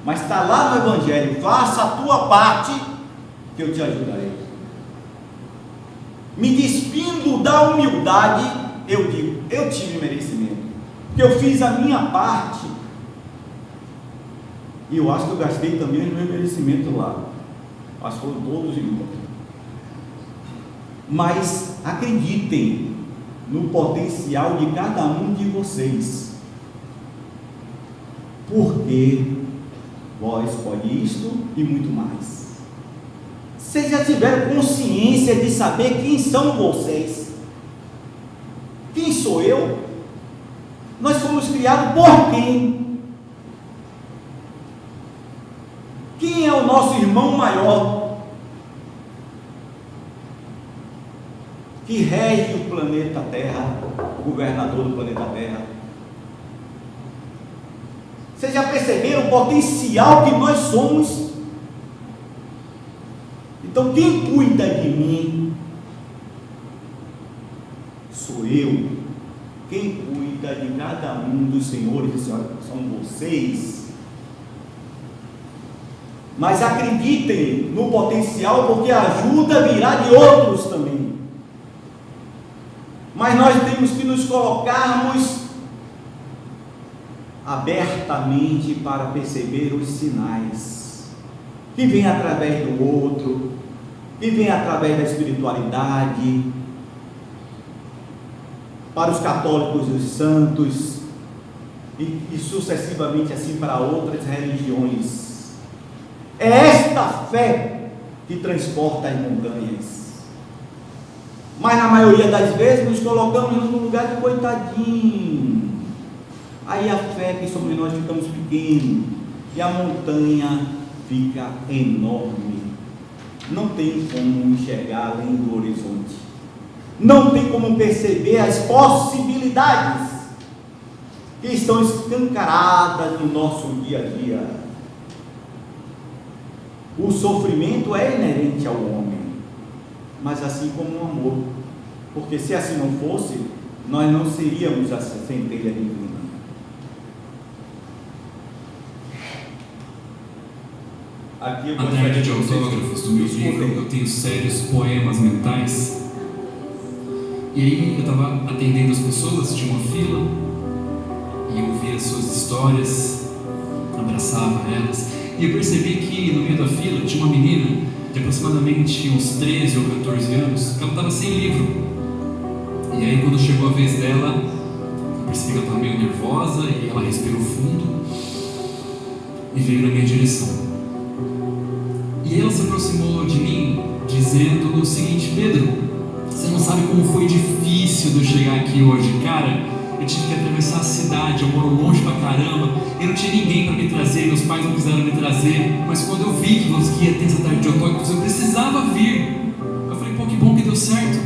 Mas está lá no Evangelho: faça a tua parte, que eu te ajudarei. Me despindo da humildade, eu digo: eu tive merecimento, porque eu fiz a minha parte. E eu acho que eu gastei também o meu merecimento lá. Acho que foram todos iguais. Mas acreditem no potencial de cada um de vocês, porque vós pode isto e muito mais. Vocês já tiveram consciência de saber quem são vocês? Quem sou eu? Nós fomos criados por quem? Quem é o nosso irmão maior que rege o planeta Terra, o governador do planeta Terra? Vocês já perceberam o potencial que nós somos? Então, quem cuida de mim sou eu. Quem cuida de cada um dos senhores e senhoras são vocês. Mas acreditem no potencial, porque a ajuda virá de outros também. Mas nós temos que nos colocarmos abertamente para perceber os sinais que vêm através do outro, que vêm através da espiritualidade. Para os católicos e os santos, e sucessivamente assim para outras religiões. É esta fé que transporta as montanhas. Mas na maioria das vezes nos colocamos no lugar de coitadinho. Aí a fé que sobre nós ficamos pequenos e a montanha fica enorme. Não tem como enxergar além do horizonte. Não tem como perceber as possibilidades que estão escancaradas no nosso dia a dia. O sofrimento é inerente ao homem, mas assim como o amor, porque se assim não fosse, nós não seríamos a centelha divina. Aqui eu a tarde de autógrafos do meu livro, eu tenho sérios poemas mentais. E aí eu estava atendendo as pessoas, tinha uma fila, e eu ouvia as suas histórias, abraçava elas, e eu percebi que no meio da fila tinha uma menina de aproximadamente uns 13 ou 14 anos, que ela estava sem livro. E aí quando chegou a vez dela, eu percebi que ela estava meio nervosa, e ela respirou fundo, e veio na minha direção. E ela se aproximou de mim, dizendo o seguinte: Pedro, você não sabe como foi difícil de eu chegar aqui hoje, cara. Eu tive que atravessar a cidade, eu moro longe pra caramba, eu não tinha ninguém para me trazer, meus pais não quiseram me trazer, mas quando eu vi que você ia ter essa tarde de autógrafos, eu precisava vir. Eu falei: pô, que bom que deu certo.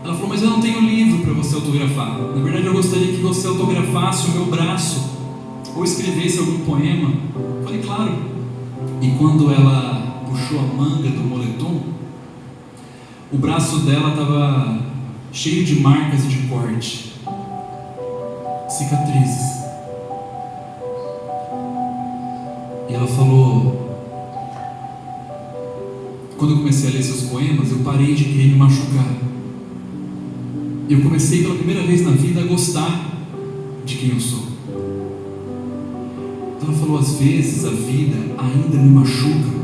Ela falou: mas eu não tenho livro para você autografar. Na verdade, eu gostaria que você autografasse o meu braço, ou escrevesse algum poema. Eu falei: claro. E quando ela puxou a manga do moletom, o braço dela estava cheio de marcas e de corte, cicatrizes. E ela falou: quando eu comecei a ler seus poemas, eu parei de querer me machucar. Eu comecei pela primeira vez na vida a gostar de quem eu sou. Ela falou: às vezes a vida ainda me machuca,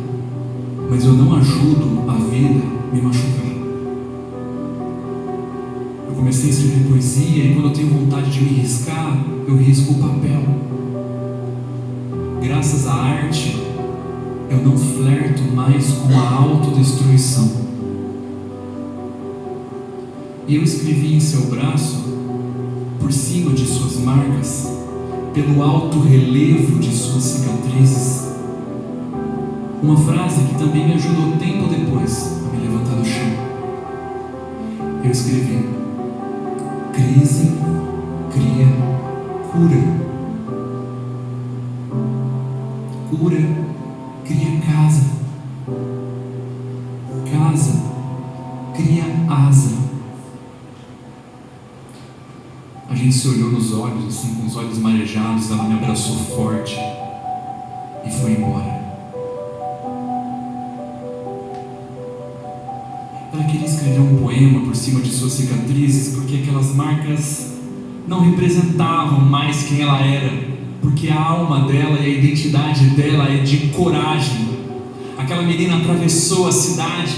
mas eu não ajudo a vida a me machucar. Eu comecei a escrever poesia, e quando eu tenho vontade de me riscar, eu risco o papel. Graças à arte, eu não flerto mais com a autodestruição. E eu escrevi em seu braço, por cima de suas marcas, pelo alto relevo de suas cicatrizes, uma frase que também me ajudou tempo depois a me levantar do chão. Eu escrevi: crise cria cura. Cura cria casa. Casa cria asa. A gente se olhou nos olhos, assim, com os olhos marejados. Ela me abraçou forte e foi embora. Ela queria escrever um poema por cima de suas cicatrizes, porque aquelas marcas não representavam mais quem ela era, porque a alma dela e a identidade dela é de coragem. Aquela menina atravessou a cidade,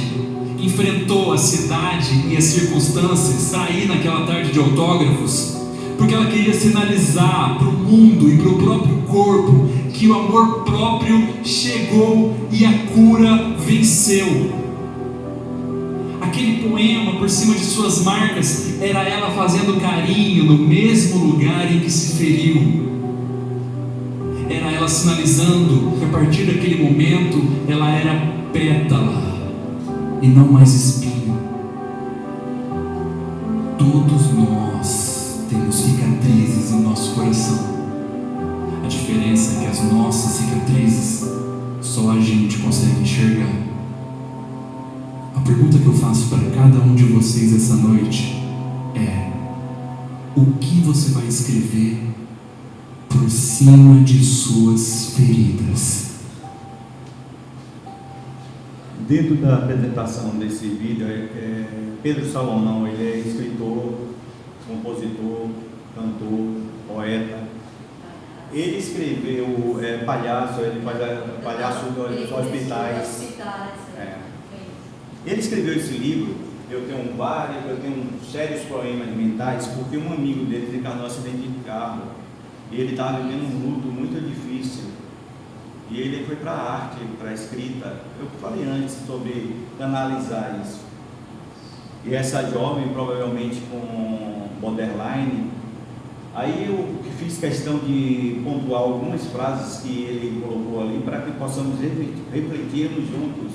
enfrentou a cidade e as circunstâncias para ir naquela tarde de autógrafos, porque ela queria sinalizar para o mundo e para o próprio corpo que o amor próprio chegou e a cura venceu. Aquele poema por cima de suas marcas era ela fazendo carinho no mesmo lugar em que se feriu. Era ela sinalizando que a partir daquele momento ela era pétala e não mais espinho. Todos nós temos cicatrizes em nosso coração. A diferença é que as nossas cicatrizes só a gente consegue enxergar. A pergunta que eu faço para cada um de vocês essa noite é: o que você vai escrever por cima de suas feridas? Dentro da apresentação desse vídeo, Pedro Salomão, ele é escritor, compositor, cantor, poeta. Ele escreveu Palhaço, ele faz Palhaço dos Hospitais. Ele escreveu esse livro. Eu tenho sérios problemas mentais, porque um amigo dele desencarnou um acidente de carro e ele estava vivendo um luto muito difícil, e ele foi para a arte, para a escrita. Eu falei antes sobre analisar isso, e essa jovem provavelmente com borderline. Aí eu fiz questão de pontuar algumas frases que ele colocou ali para que possamos refletirmos juntos.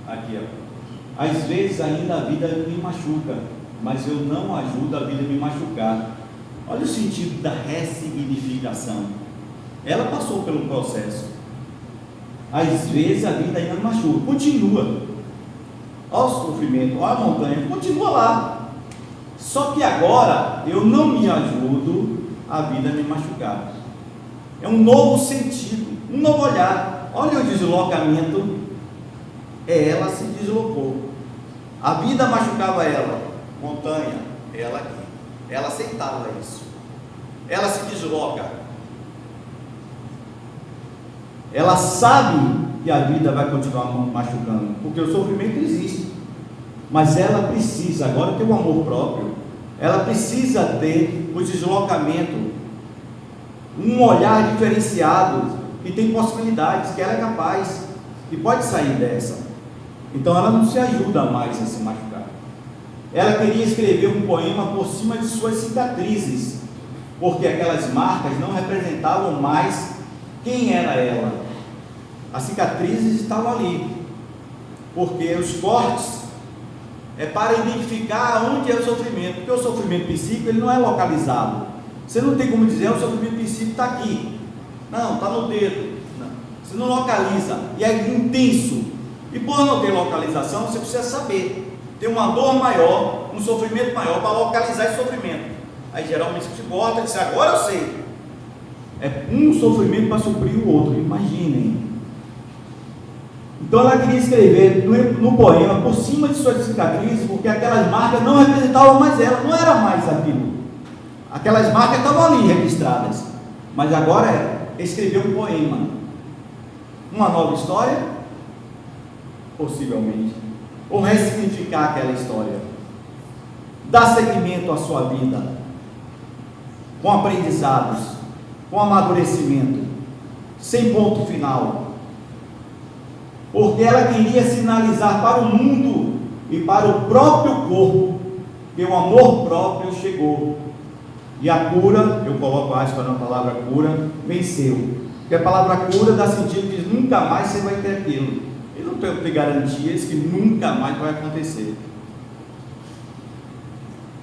Aqui, ó. Às vezes ainda a vida me machuca, mas eu não ajudo a vida a me machucar. Olha o sentido da ressignificação. Ela passou pelo processo. Às vezes a vida ainda me machuca, continua. Olha o sofrimento, olha a montanha, continua lá. Só que agora eu não me ajudo a vida a me machucar. É um novo sentido, um novo olhar. Olha o deslocamento. Ela se deslocou. A vida machucava ela. Montanha, ela aqui. Ela aceitava isso. Ela se desloca. Ela sabe que a vida vai continuar machucando, porque o sofrimento existe. Mas ela precisa agora ter o amor próprio. Ela precisa ter o deslocamento, um olhar diferenciado, que tem possibilidades, que ela é capaz, que pode sair dessa. Então ela não se ajuda mais a se machucar. Ela queria escrever um poema por cima de suas cicatrizes, porque aquelas marcas não representavam mais quem era ela. As cicatrizes estavam ali, porque os cortes é para identificar onde é o sofrimento, porque o sofrimento psíquico ele não é localizado. Você não tem como dizer o sofrimento psíquico está aqui. Não, está no dedo. Não. Você não localiza, e é intenso. E por não ter localização, você precisa saber. Tem uma dor maior, um sofrimento maior para localizar esse sofrimento. Aí geralmente você corta e diz: agora eu sei. É um sofrimento para suprir o outro, imaginem. Então ela queria escrever no poema por cima de suas cicatrizes, porque aquelas marcas não representavam mais ela, não era mais aquilo. Aquelas marcas estavam ali registradas, mas agora é escrever um poema, uma nova história, possivelmente, ou ressignificar aquela história, dar seguimento à sua vida, com aprendizados, com amadurecimento, sem ponto final, porque ela queria sinalizar para o mundo e para o próprio corpo que o amor próprio chegou, e a cura, eu coloco aspas na palavra cura, venceu, porque a palavra cura dá sentido que nunca mais você vai ter aquilo. Eu não tenho garantias que nunca mais vai acontecer.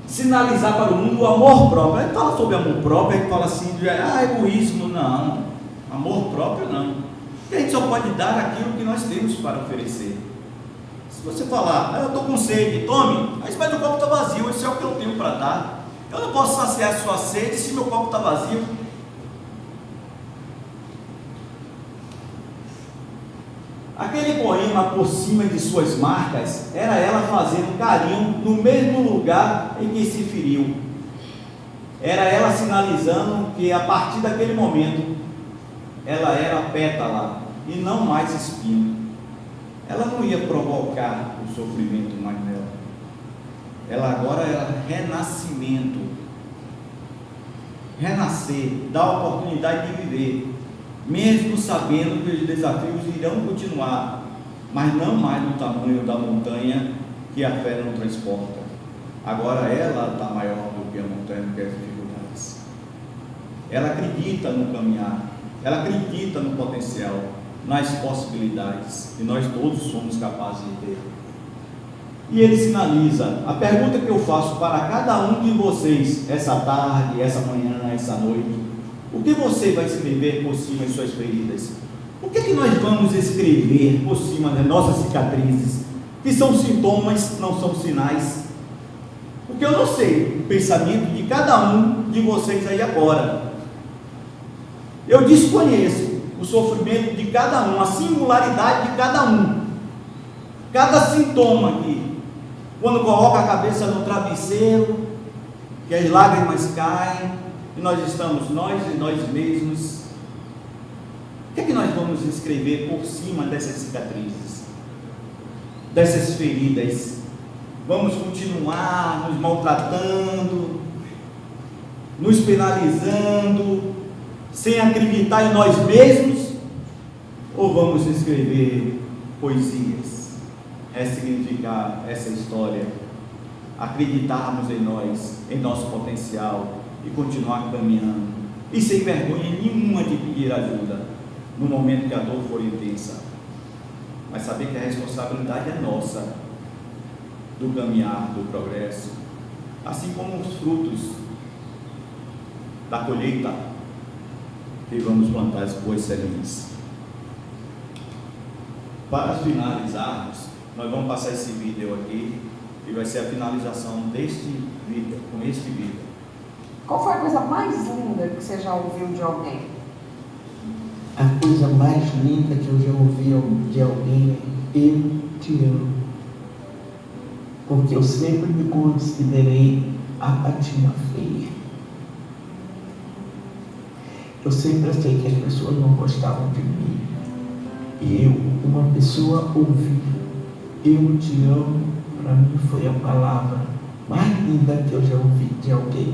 Sinalizar para o mundo o amor próprio. A gente fala sobre amor próprio, a gente fala assim de egoísmo. Não, amor próprio não. Porque a gente só pode dar aquilo que nós temos para oferecer. Se você falar: eu estou com sede, tome, mas o copo está vazio, isso é o que eu tenho para dar. Eu não posso saciar sua sede se meu copo está vazio. Aquele poema, por cima de suas marcas, era ela fazendo carinho no mesmo lugar em que se feriu. Era ela sinalizando que a partir daquele momento ela era pétala e não mais espinho. Ela não ia provocar o sofrimento mais nela. Ela agora era renascimento. Renascer, dar a oportunidade de viver, mesmo sabendo que os desafios irão continuar, mas não mais no tamanho da montanha que a fé não transporta. Agora ela está maior do que a montanha, do que as dificuldades. Ela acredita no caminhar, ela acredita no potencial, nas possibilidades, e nós todos somos capazes de ter. E ele sinaliza, a pergunta que eu faço para cada um de vocês, essa tarde, essa manhã, essa noite: o que você vai escrever por cima de suas feridas? O que é que nós vamos escrever por cima das nossas cicatrizes, que são sintomas, não são sinais? Porque eu não sei o pensamento de cada um de vocês aí agora. Eu desconheço o sofrimento de cada um, a singularidade de cada um. Cada sintoma aqui, quando coloca a cabeça no travesseiro, que as lágrimas caem, e nós estamos, nós e nós mesmos. O que é que nós vamos escrever por cima dessas cicatrizes, dessas feridas? Vamos continuar nos maltratando, nos penalizando, sem acreditar em nós mesmos? Ou vamos escrever poesias, ressignificar essa história, acreditarmos em nós, em nosso potencial, e continuar caminhando, e sem vergonha nenhuma de pedir ajuda, no momento que a dor for intensa, mas saber que a responsabilidade é nossa, do caminhar, do progresso, assim como os frutos da colheita, que vamos plantar as boas sementes. Para finalizarmos, nós vamos passar esse vídeo aqui, que vai ser a finalização deste vídeo, com este vídeo. Qual foi a coisa mais linda que você já ouviu de alguém? A coisa mais linda que eu já ouvi de alguém é: eu te amo. Porque eu sempre me considerei a patinha feia. Eu sempre achei que as pessoas não gostavam de mim. E uma pessoa ouvir "eu te amo", para mim foi a palavra mais linda que eu já ouvi de alguém.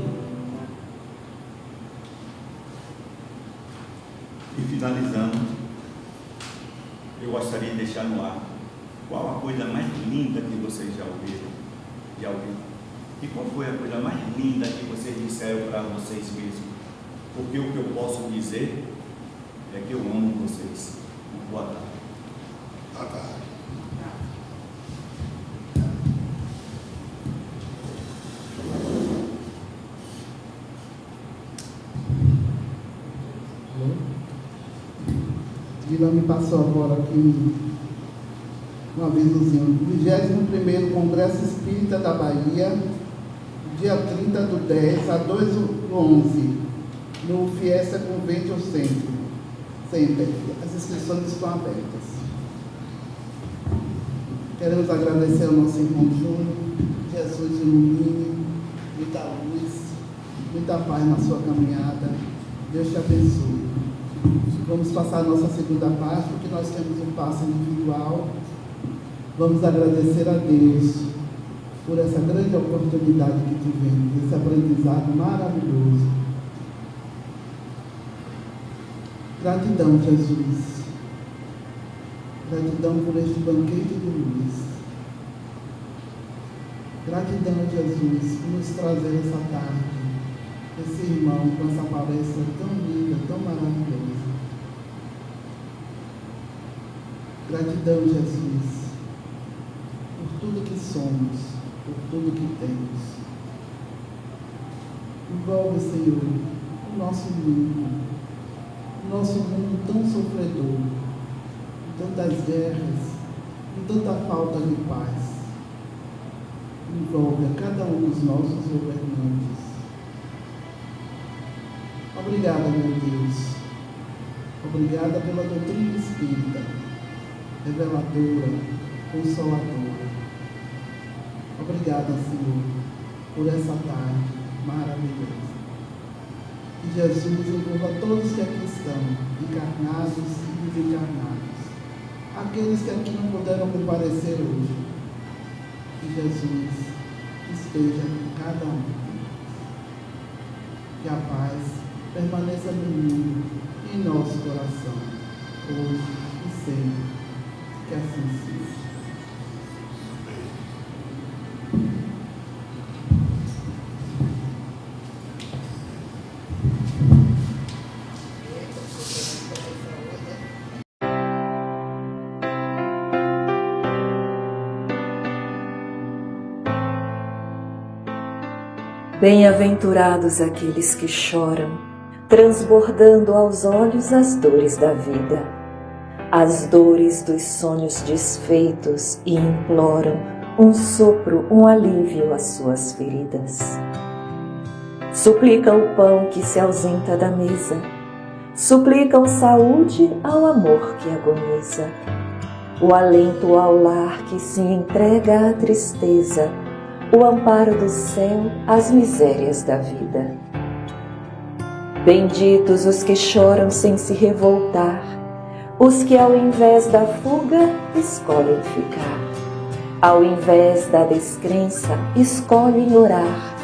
E finalizando, eu gostaria de deixar no ar: qual a coisa mais linda que vocês já ouviram de alguém? E qual foi a coisa mais linda que vocês disseram para vocês mesmos? Porque o que eu posso dizer é que eu amo vocês. Boa tarde. Boa tarde. Dila me passou agora aqui um avisozinho. 21º Congresso Espírita da Bahia, dia 30/10 a 2/11, no Fiesta Convention Center. As inscrições estão abertas. Queremos agradecer ao nosso irmão Júnior. Jesus ilumine, muita luz, muita paz na sua caminhada. Deus te abençoe. Vamos passar a nossa segunda parte, porque nós temos um passo individual. Vamos agradecer a Deus por essa grande oportunidade que tivemos, esse aprendizado maravilhoso. Gratidão, Jesus. Gratidão por este banquete de luz. Gratidão, Jesus, por nos trazer essa tarde esse irmão com essa palestra tão linda, tão maravilhosa. Gratidão, Jesus, por tudo que somos, por tudo que temos. Envolve, Senhor, o nosso mundo, o nosso mundo tão sofredor, com tantas guerras, com tanta falta de paz. Envolve a cada um dos nossos governantes, Deus. Obrigada pela doutrina espírita, reveladora, consoladora. Obrigada, Senhor, por essa tarde maravilhosa. Que Jesus envolva todos que aqui estão, encarnados e desencarnados. Aqueles que aqui não puderam comparecer hoje. Que Jesus esteja com cada um. Que a paz permaneça no mundo e em nosso coração, hoje e sempre. Que assim seja. Bem-aventurados aqueles que choram, transbordando aos olhos as dores da vida, as dores dos sonhos desfeitos e imploram um sopro, um alívio às suas feridas. Suplicam o pão que se ausenta da mesa, suplicam saúde ao amor que agoniza, o alento ao lar que se entrega à tristeza, o amparo do céu às misérias da vida. Benditos os que choram sem se revoltar, os que ao invés da fuga escolhem ficar, ao invés da descrença escolhem orar,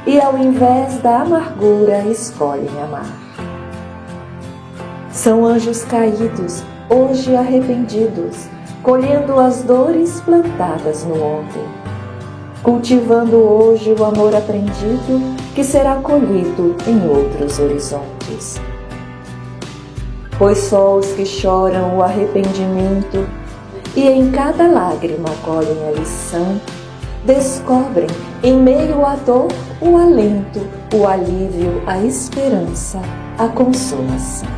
e ao invés da amargura escolhem amar. São anjos caídos, hoje arrependidos, colhendo as dores plantadas no ontem, cultivando hoje o amor aprendido que será colhido em outros horizontes. Pois só os que choram o arrependimento e em cada lágrima colhem a lição, descobrem em meio à dor o alento, o alívio, a esperança, a consolação.